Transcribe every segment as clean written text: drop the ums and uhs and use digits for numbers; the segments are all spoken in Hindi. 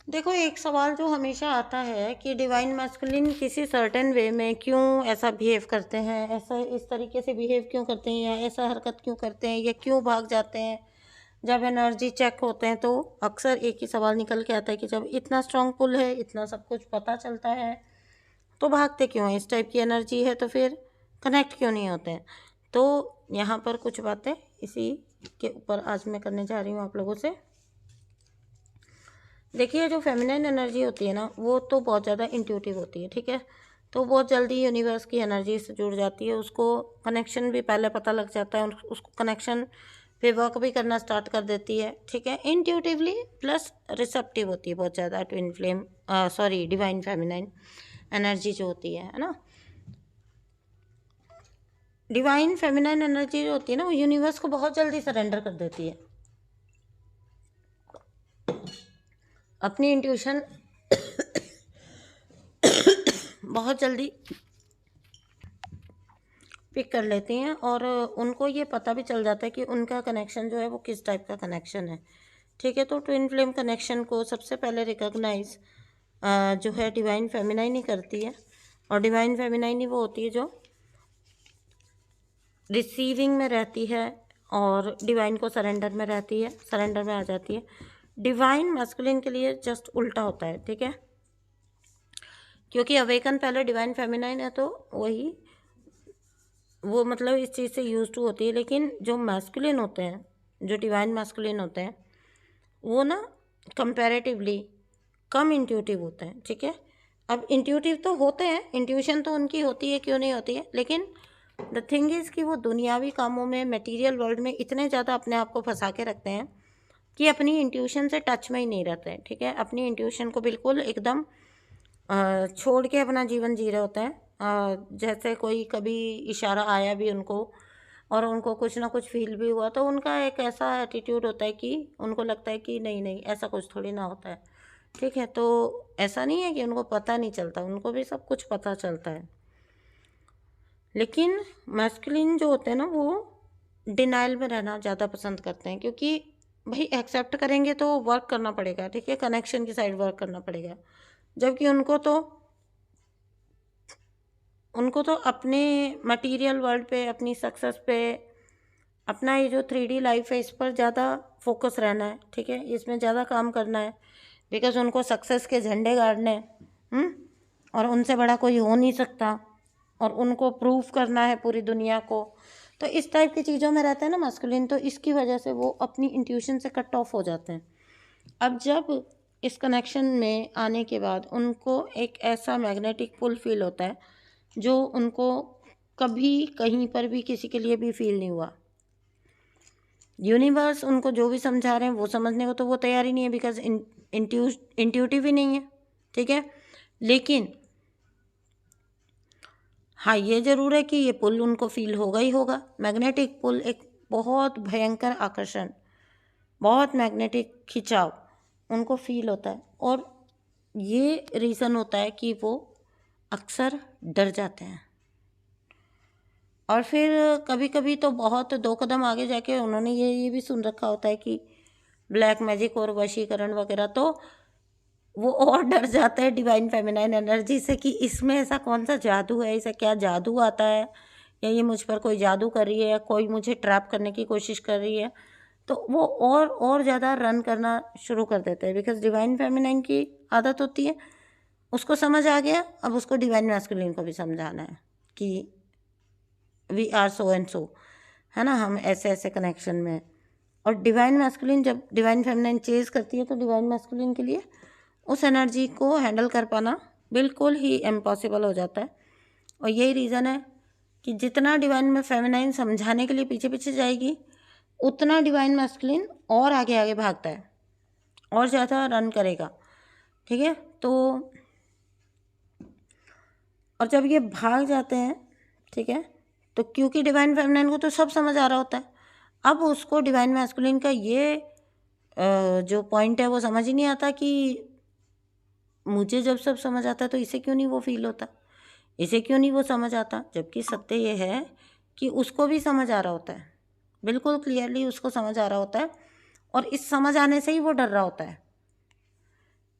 देखो, एक सवाल जो हमेशा आता है कि डिवाइन मैस्कुलिन किसी सर्टेन वे में क्यों ऐसा बिहेव करते हैं, ऐसा इस तरीके से बिहेव क्यों करते हैं, या ऐसा हरकत क्यों करते हैं, या क्यों भाग जाते हैं। जब एनर्जी चेक होते हैं तो अक्सर एक ही सवाल निकल के आता है कि जब इतना स्ट्रांग पुल है, इतना सब कुछ पता चलता है, तो भागते क्यों हैं। इस टाइप की एनर्जी है तो फिर कनेक्ट क्यों नहीं होते हैं। तो यहाँ पर कुछ बातें इसी के ऊपर आज मैं करने जा रही हूँ आप लोगों से। देखिए, जो फेमिनाइन एनर्जी होती है ना, वो तो बहुत ज़्यादा इंट्यूटिव होती है, ठीक है। तो बहुत जल्दी यूनिवर्स की एनर्जी से जुड़ जाती है, उसको कनेक्शन भी पहले पता लग जाता है, उसको कनेक्शन पे वर्क भी करना स्टार्ट कर देती है, ठीक है। इंट्यूटिवली प्लस रिसेप्टिव होती है बहुत ज़्यादा twin flame divine feminine energy जो होती है ना। डिवाइन फेमिनाइन एनर्जी जो होती है ना, वो यूनिवर्स को बहुत जल्दी सरेंडर कर देती है। अपनी इंट्यूशन बहुत जल्दी पिक कर लेती हैं, और उनको ये पता भी चल जाता है कि उनका कनेक्शन जो है वो किस टाइप का कनेक्शन है, ठीक है। तो ट्विन फ्लेम कनेक्शन को सबसे पहले रिकॉग्नाइज जो है डिवाइन फेमिनाइन ही करती है, और डिवाइन फेमिनाइन ही वो होती है जो रिसीविंग में रहती है और डिवाइन को सरेंडर में रहती है, सरेंडर में आ जाती है। डिवाइन मैस्कुलिन के लिए जस्ट उल्टा होता है, ठीक है, क्योंकि अवेकन पहले डिवाइन फेमिनाइन है, तो वही वो मतलब इस चीज़ से यूज टू होती है। लेकिन जो मैस्कुलिन होते हैं, जो डिवाइन मैस्कुलिन होते हैं, वो ना कंपैरेटिवली कम इंट्यूटिव होते हैं, ठीक है। अब इंट्यूटिव तो होते हैं, इंट्यूशन तो उनकी होती है, क्यों नहीं होती है, लेकिन द थिंग इज़ कि वो दुनियावी कामों में, मटेरियल वर्ल्ड में इतने ज़्यादा अपने आप को फंसा के रखते हैं कि अपनी इंट्यूशन से टच में ही नहीं रहते हैं, ठीक है। अपनी इंट्यूशन को बिल्कुल एकदम छोड़ के अपना जीवन जी रहे होते हैं। जैसे कोई कभी इशारा आया भी उनको, और उनको कुछ ना कुछ फील भी हुआ, तो उनका एक ऐसा एटीट्यूड होता है कि उनको लगता है कि नहीं नहीं, ऐसा कुछ थोड़ी ना होता है, ठीक है। तो ऐसा नहीं है कि उनको पता नहीं चलता, उनको भी सब कुछ पता चलता है। लेकिन मैस्कुलिन जो होते हैं ना, वो डिनाइल में रहना ज़्यादा पसंद करते हैं, क्योंकि भाई एक्सेप्ट करेंगे तो वर्क करना पड़ेगा, ठीक है, कनेक्शन की साइड वर्क करना पड़ेगा। जबकि उनको तो अपने मटेरियल वर्ल्ड पे, अपनी सक्सेस पे, अपना ये जो 3D लाइफ है, इस पर ज़्यादा फोकस रहना है, ठीक है, इसमें ज़्यादा काम करना है, बिकॉज उनको सक्सेस के झंडे गाड़ने हैं, और उनसे बड़ा कोई हो नहीं सकता, और उनको प्रूव करना है पूरी दुनिया को। तो इस टाइप की चीज़ों में रहते हैं ना मस्कुलिन, तो इसकी वजह से वो अपनी इंट्यूशन से कट ऑफ हो जाते हैं। अब जब इस कनेक्शन में आने के बाद उनको एक ऐसा मैग्नेटिक पुल फील होता है जो उनको कभी कहीं पर भी किसी के लिए भी फील नहीं हुआ। यूनिवर्स उनको जो भी समझा रहे हैं वो समझने को तो वो तैयार ही नहीं है, बिकॉज इंट्यूटिव ही नहीं है, ठीक है। लेकिन हाँ, ये ज़रूर है कि ये पुल उनको फील होगा ही होगा। मैग्नेटिक पुल एक बहुत भयंकर आकर्षण, बहुत मैग्नेटिक खिंचाव उनको फील होता है, और ये रीज़न होता है कि वो अक्सर डर जाते हैं। और फिर कभी कभी तो बहुत 2 कदम आगे जाके उन्होंने ये भी सुन रखा होता है कि ब्लैक मैजिक और वशीकरण वगैरह, तो वो और डर जाते हैं डिवाइन फेमिनाइन एनर्जी से कि इसमें ऐसा कौन सा जादू है, इसे क्या जादू आता है, या ये मुझ पर कोई जादू कर रही है, या कोई मुझे ट्रैप करने की कोशिश कर रही है। तो वो और ज़्यादा रन करना शुरू कर देते हैं, बिकॉज डिवाइन फेमिनाइन की आदत होती है, उसको समझ आ गया, अब उसको डिवाइन मैस्कुलिन को भी समझाना है कि we are so and so, है ना, हम ऐसे ऐसे कनेक्शन में हैं। और डिवाइन मैस्कुलिन जब डिवाइन फेमिनाइन चेज करती है, तो डिवाइन मैस्कुलिन के लिए उस एनर्जी को हैंडल कर पाना बिल्कुल ही इम्पॉसिबल हो जाता है। और यही रीज़न है कि जितना डिवाइन में फेमिनाइन समझाने के लिए पीछे पीछे जाएगी, उतना डिवाइन मैस्कुलिन और आगे आगे भागता है, और ज़्यादा रन करेगा, ठीक है। तो और जब ये भाग जाते हैं, ठीक है, तो क्योंकि डिवाइन फेमिनाइन को तो सब समझ आ रहा होता है, अब उसको डिवाइन मैस्कुलिन का ये जो पॉइंट है वो समझ ही नहीं आता कि मुझे जब सब समझ आता है तो इसे क्यों नहीं वो फील होता, इसे क्यों नहीं वो समझ आता। जबकि सत्य ये है कि उसको भी समझ आ रहा होता है, बिल्कुल क्लियरली उसको समझ आ रहा होता है, और इस समझ आने से ही वो डर रहा होता है।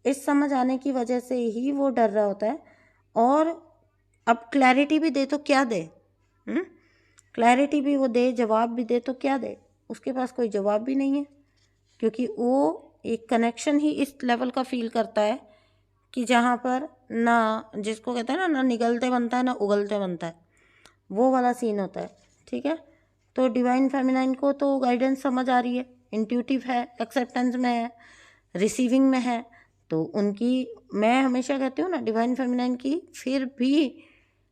इस समझ आने की वजह से ही वो डर रहा होता है। और अब क्लैरिटी भी दे तो क्या दे, क्लैरिटी भी वो दे, जवाब भी दे तो क्या दे, उसके पास कोई जवाब भी नहीं है, क्योंकि वो एक कनेक्शन ही इस लेवल का फील करता है कि जहाँ पर ना, जिसको कहते हैं ना निगलते बनता है ना उगलते बनता है, वो वाला सीन होता है। ठीक है, तो डिवाइन फेमिनाइन को तो गाइडेंस समझ आ रही है, इंट्यूटिव है, एक्सेप्टेंस में है, रिसीविंग में है, तो उनकी, मैं हमेशा कहती हूँ ना, डिवाइन फेमिनाइन की फिर भी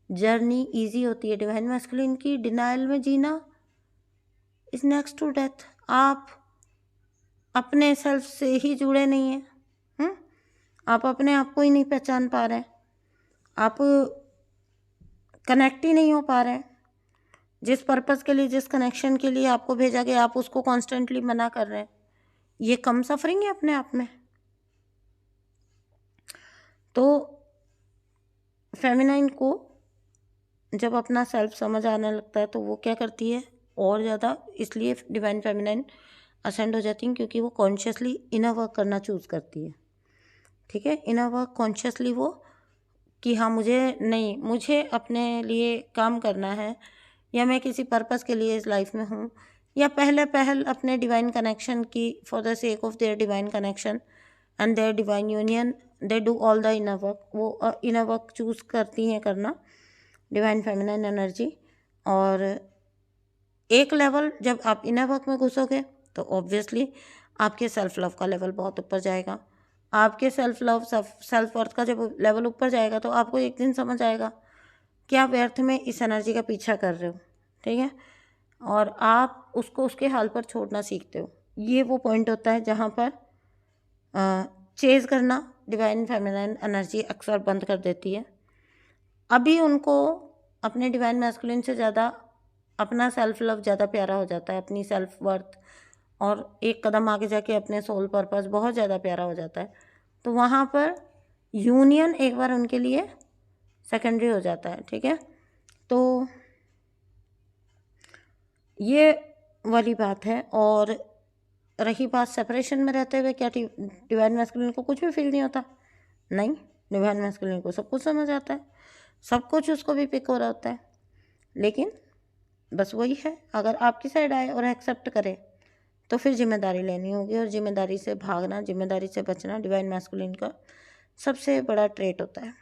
जर्नी इजी होती है। डिवाइन मैस्कुलिन की डिनाइल में जीना इज नेक्स्ट टू डेथ। आप अपने सेल्फ से ही जुड़े नहीं हैं, आप अपने आप को ही नहीं पहचान पा रहे हैं, आप कनेक्ट ही नहीं हो पा रहे हैं। जिस पर्पस के लिए, जिस कनेक्शन के लिए आपको भेजा गया, आप उसको कॉन्स्टेंटली मना कर रहे हैं। ये कम सफरिंग है अपने आप में। तो फेमिनाइन को जब अपना सेल्फ समझ आने लगता है तो वो क्या करती है, और ज़्यादा, इसलिए डिवाइन फेमिनाइन असेंड हो जाती है क्योंकि वो कॉन्शियसली इनर वर्क करना चूज़ करती है। ठीक है, इनर वर्क कॉन्शियसली, वो कि हाँ मुझे अपने लिए काम करना है, या मैं किसी पर्पस के लिए इस लाइफ में हूँ, या पहल अपने डिवाइन कनेक्शन की, for the sake of their divine connection and their divine union they do all the inner work. वो इनर वर्क चूज़ करती हैं करना, डिवाइन फेमिनाइन एनर्जी। और एक लेवल जब आप इनर वर्क में घुसोगे तो ऑब्वियसली आपके सेल्फ लव का लेवल बहुत ऊपर जाएगा। आपके सेल्फ लव, सेल्फ वर्थ का जब लेवल ऊपर जाएगा तो आपको एक दिन समझ आएगा कि आप व्यर्थ में इस एनर्जी का पीछा कर रहे हो। ठीक है, और आप उसको उसके हाल पर छोड़ना सीखते हो। ये वो पॉइंट होता है जहाँ पर चेज करना डिवाइन फेमिनाइन एनर्जी अक्सर बंद कर देती है। अभी उनको अपने डिवाइन मैस्कुलिन से ज़्यादा अपना सेल्फ लव ज़्यादा प्यारा हो जाता है, अपनी सेल्फ वर्थ, और एक कदम आगे जाके अपने सोल पर्पस बहुत ज़्यादा प्यारा हो जाता है। तो वहाँ पर यूनियन एक बार उनके लिए सेकेंडरी हो जाता है। ठीक है, तो ये वाली बात है। और रही बात सेपरेशन में रहते हुए, क्या डिवाइन मैस्कुलिन को कुछ भी फील नहीं होता? नहीं, डिवाइन मैस्कुलिन को सब कुछ समझ आता है, सब कुछ उसको भी पिक हो रहा होता है। लेकिन बस वही है, अगर आपकी साइड आए और एक्सेप्ट करे तो फिर जिम्मेदारी लेनी होगी, और जिम्मेदारी से भागना, जिम्मेदारी से बचना डिवाइन मैस्कुलिन का सबसे बड़ा ट्रेट होता है।